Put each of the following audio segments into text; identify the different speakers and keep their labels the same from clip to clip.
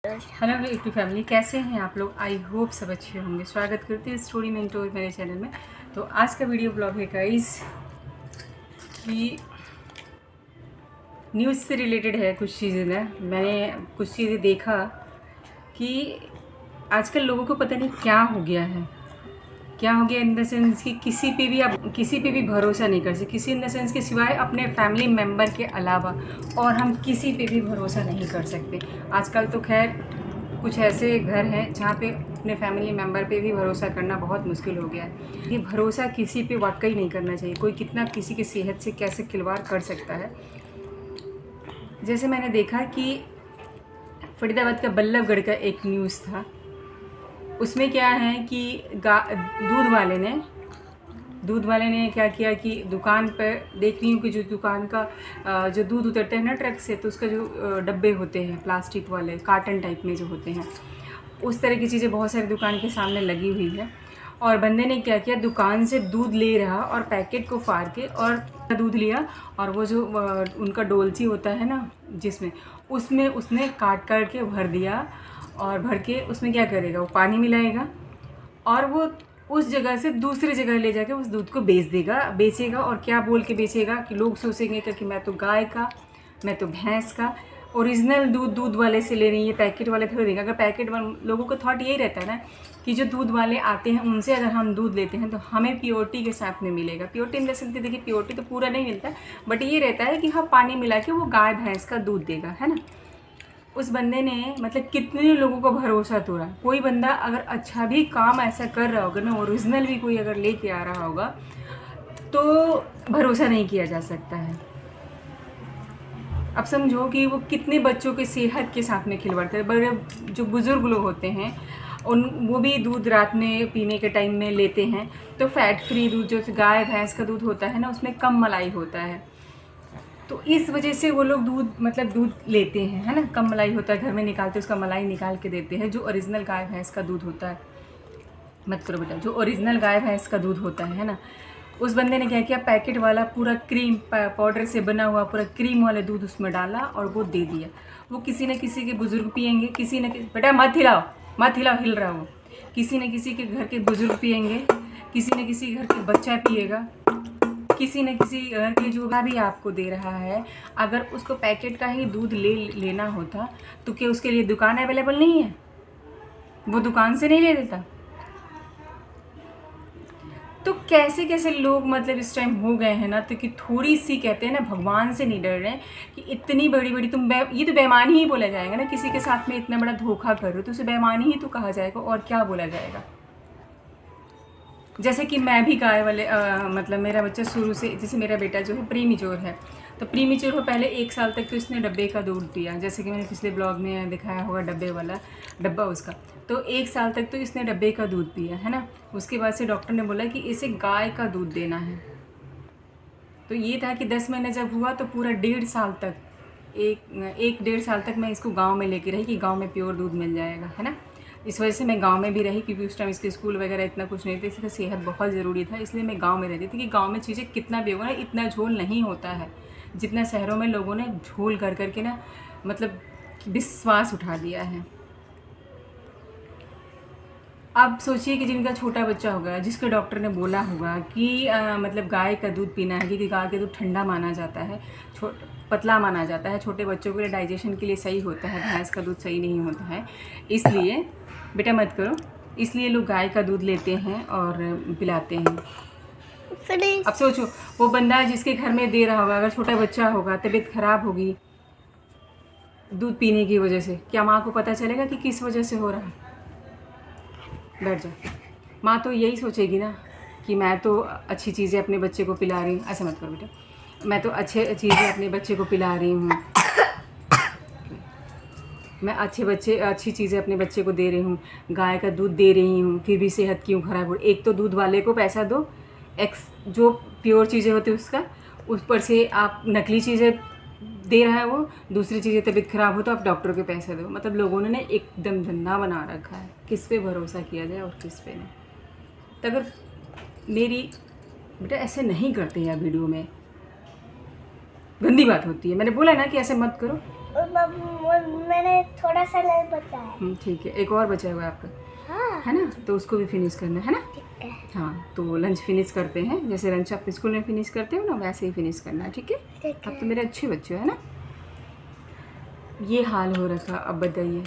Speaker 1: Hello YouTube family, कैसे हैं आप लोग। आई होप सब अच्छे होंगे। स्वागत करते हैं स्टोरी मेंटोर मेरे चैनल में। तो आज का वीडियो ब्लॉग है गाइस कि न्यूज़ से रिलेटेड है। कुछ चीज़ें ना मैंने कुछ चीज़ें देखा कि आजकल लोगों को पता नहीं क्या हो गया है। क्या हो गया इन द सेंस कि किसी पे भी आप किसी पे भी भरोसा नहीं कर सकते। किसी इन द सेंस के सिवाय अपने फैमिली मेम्बर के अलावा और हम किसी पे भी भरोसा नहीं कर सकते। आजकल तो खैर कुछ ऐसे घर हैं जहाँ पे अपने फैमिली मेम्बर पे भी भरोसा करना बहुत मुश्किल हो गया है। ये भरोसा किसी पे वाकई नहीं करना चाहिए। कोई कितना किसी की सेहत से कैसे खिलवाड़ कर सकता है। जैसे मैंने देखा कि फरीदाबाद का बल्लभगढ़ का एक न्यूज़ था। उसमें क्या है कि दूध वाले ने क्या किया कि दुकान पर देख रही हूँ कि जो दुकान का जो दूध उतरता है ना ट्रक से, तो उसका जो डब्बे होते हैं प्लास्टिक वाले कार्टन टाइप में जो होते हैं, उस तरह की चीज़ें बहुत सारी दुकान के सामने लगी हुई है। और बंदे ने क्या किया, दुकान से दूध ले रहा और पैकेट को फाड़ के और दूध लिया और वो जो उनका डोलची होता है ना जिसमें, उसमें उसने काट के भर दिया। और भर के उसमें क्या करेगा, वो पानी मिलाएगा और वो उस जगह से दूसरी जगह ले जाके उस दूध को बेचेगा। और क्या बोल के बेचेगा कि लोग सोचेंगे कि मैं तो गाय का, मैं तो भैंस का ओरिजिनल दूध वाले से ले रही है, पैकेट वाले थोड़ी देंगे। अगर पैकेट वाले लोगों का थॉट यही रहता है ना कि जो दूध वाले आते हैं उनसे अगर हम दूध लेते हैं तो हमें प्योरिटी के साथ में मिलेगा। प्योरिटी इन द सेंस, देखिए प्योरिटी तो पूरा नहीं मिलता, बट ये रहता है कि हाँ पानी मिला के वो गाय भैंस का दूध देगा, है ना। उस बंदे ने मतलब कितने लोगों को भरोसा तोड़ा। कोई बंदा अगर अच्छा भी काम ऐसा कर रहा होगा ना, ओरिजिनल भी कोई अगर लेके आ रहा होगा तो भरोसा नहीं किया जा सकता है। अब समझो कि वो कितने बच्चों के सेहत के साथ में खिलवाड़ करते। बड़े जो बुज़ुर्ग लोग होते हैं वो भी दूध रात में पीने के टाइम में लेते हैं, तो फैट फ्री दूध जो गाय भैंस का दूध होता है ना, उसमें कम मलाई होता है। तो इस वजह से वो लोग दूध लेते हैं, है ना। कम मलाई होता है, घर में निकालते हैं, उसका मलाई निकाल के देते हैं। जो ओरिजिनल गाय भैंस का दूध होता है, मत करो बेटा, जो ओरिजिनल गाय भैंस का दूध होता है ना, उस बंदे ने क्या किया, पैकेट वाला पूरा क्रीम पाउडर से बना हुआ पूरा क्रीम वाला दूध उसमें डाला और वो दे दिया। वो किसी न किसी के बुज़ुर्ग पियेंगे, किसी न बेटा मत हिलाओ, हिल रहा हो। किसी न किसी के घर के बुज़ुर्ग पियेंगे, किसी न किसी घर के बच्चा पिएगा, किसी न किसी घर के जो भी आपको दे रहा है। अगर उसको पैकेट का ही दूध लेना होता तो क्या उसके लिए दुकान अवेलेबल नहीं है, वो दुकान से नहीं ले लेता। तो कैसे कैसे लोग इस टाइम हो गए हैं ना, तो कि थोड़ी सी कहते हैं ना भगवान से नहीं डर रहे हैं कि इतनी बड़ी बड़ी ये तो बेईमानी ही बोला जाएगा ना। किसी के साथ में इतना बड़ा धोखा कर रहे हो तो उसे बेईमानी ही तो कहा जाएगा, और क्या बोला जाएगा। जैसे कि मैं भी गाय वाले मेरा बच्चा शुरू से, जैसे मेरा बेटा जो है प्रीमेच्योर है, तो प्रीमेच्योर को पहले 1 साल तक तो इसने डब्बे का दूध पिया, जैसे कि मैंने पिछले ब्लॉग में दिखाया होगा डब्बे वाला डब्बा उसका। तो 1 साल तक तो इसने डब्बे का दूध पिया, है ना। उसके बाद से डॉक्टर ने बोला कि इसे गाय का दूध देना है। तो ये था कि 10 महीने जब हुआ तो पूरा 1.5 साल तक, एक 1.5 साल तक मैं इसको गाँव में लेके रही कि गाँव में प्योर दूध मिल जाएगा, है ना। इस वजह से मैं गांव में भी रही, क्योंकि उस टाइम इसके स्कूल वगैरह इतना कुछ नहीं था, इसका सेहत बहुत ज़रूरी था, इसलिए मैं गांव में रहती थी। कि गांव में चीज़ें कितना भी होगा ना, इतना झोल नहीं होता है जितना शहरों में लोगों ने झोल कर करके ना विश्वास उठा दिया है। अब सोचिए कि जिनका छोटा बच्चा होगा, जिसके डॉक्टर ने बोला होगा कि गाय का दूध पीना है, क्योंकि गाय का दूध ठंडा माना जाता है, पतला माना जाता है, छोटे बच्चों के लिए डाइजेशन के लिए सही होता है, भैंस का दूध सही नहीं होता है, इसलिए बेटा मत करो, इसलिए लोग गाय का दूध लेते हैं और पिलाते हैं। अब सोचो वो बंदा जिसके घर में दे रहा होगा, अगर छोटा बच्चा होगा, तबीयत खराब होगी दूध पीने की वजह से, क्या माँ को पता चलेगा कि किस वजह से हो रहा है। बैठ जाओ। माँ तो यही सोचेगी ना कि मैं तो अच्छी चीज़ें अपने बच्चे को पिला रही हूँ। ऐसा मत करो बेटा, मैं तो अच्छी चीज़ें अपने बच्चे को पिला रही हूँ, मैं अच्छी चीज़ें अपने बच्चे को दे रही हूँ, गाय का दूध दे रही हूँ, फिर भी सेहत क्यों खराब हो। एक तो दूध वाले को पैसा दो, जो प्योर चीज़ें होती है उसका, उस पर से आप नकली चीज़ें दे रहा है वो, दूसरी चीज़ें तबीयत खराब हो तो आप डॉक्टर के पैसे दो। लोगों ने एकदम धंधा बना रखा है, किस पे भरोसा किया जाए और किस पे नहीं। तो अगर मेरी बेटा ऐसे नहीं करते यार, वीडियो में गंदी बात होती है। मैंने बोला ना कि ऐसे मत करो।
Speaker 2: और मैंने थोड़ा सा लंच बचा है।
Speaker 1: ठीक है, एक और बचा हुआ है आपका,
Speaker 2: हाँ
Speaker 1: है ना, तो उसको भी फिनिश करना है ना।
Speaker 2: ठीक है
Speaker 1: हाँ, तो लंच फिनिश करते हैं, जैसे लंच आप स्कूल में फिनिश करते हो ना वैसे ही फिनिश करना है, ठीक है।
Speaker 2: ठीक
Speaker 1: अब
Speaker 2: है।
Speaker 1: तो मेरे अच्छे बच्चे हो, है ना। ये हाल हो रखा, अब बताइए।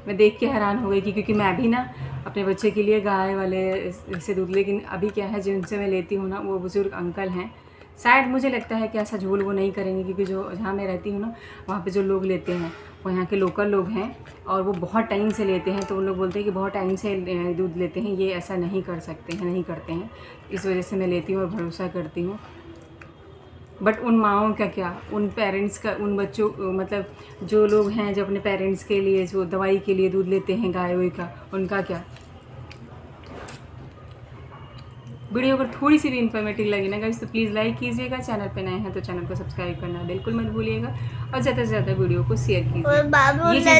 Speaker 1: मैं देख के हैरान हो गई कि क्योंकि मैं भी ना अपने बच्चे के लिए गाय वाले से दूध, लेकिन अभी क्या है जिनसे मैं लेती हूँ ना वो बुज़ुर्ग अंकल हैं। शायद मुझे लगता है कि ऐसा झोल वो नहीं करेंगे, क्योंकि जो जहाँ मैं रहती हूँ ना वहाँ पे जो लोग लेते हैं वो यहाँ के लोकल लोग हैं और वो बहुत टाइम से लेते हैं, तो उन लोग बोलते हैं कि बहुत टाइम से दूध लेते हैं, ये ऐसा नहीं कर सकते हैं, नहीं करते हैं। इस वजह से मैं लेती हूँ और भरोसा करती हूँ। बट उन माँओं का क्या, उन पेरेंट्स का, उन बच्चों, मतलब जो लोग हैं जो अपने पेरेंट्स के लिए जो दवाई के लिए दूध लेते हैं गाय वाय का, उनका क्या। वीडियो अगर थोड़ी सी भी इन्फॉर्मेटिव लगी ना गाइस तो प्लीज़ लाइक कीजिएगा, चैनल पे नए हैं तो चैनल को सब्सक्राइब करना बिल्कुल मत भूलिएगा और ज़्यादा से ज़्यादा वीडियो को शेयर कीजिए।
Speaker 2: और बाबू
Speaker 1: ये चीज़ें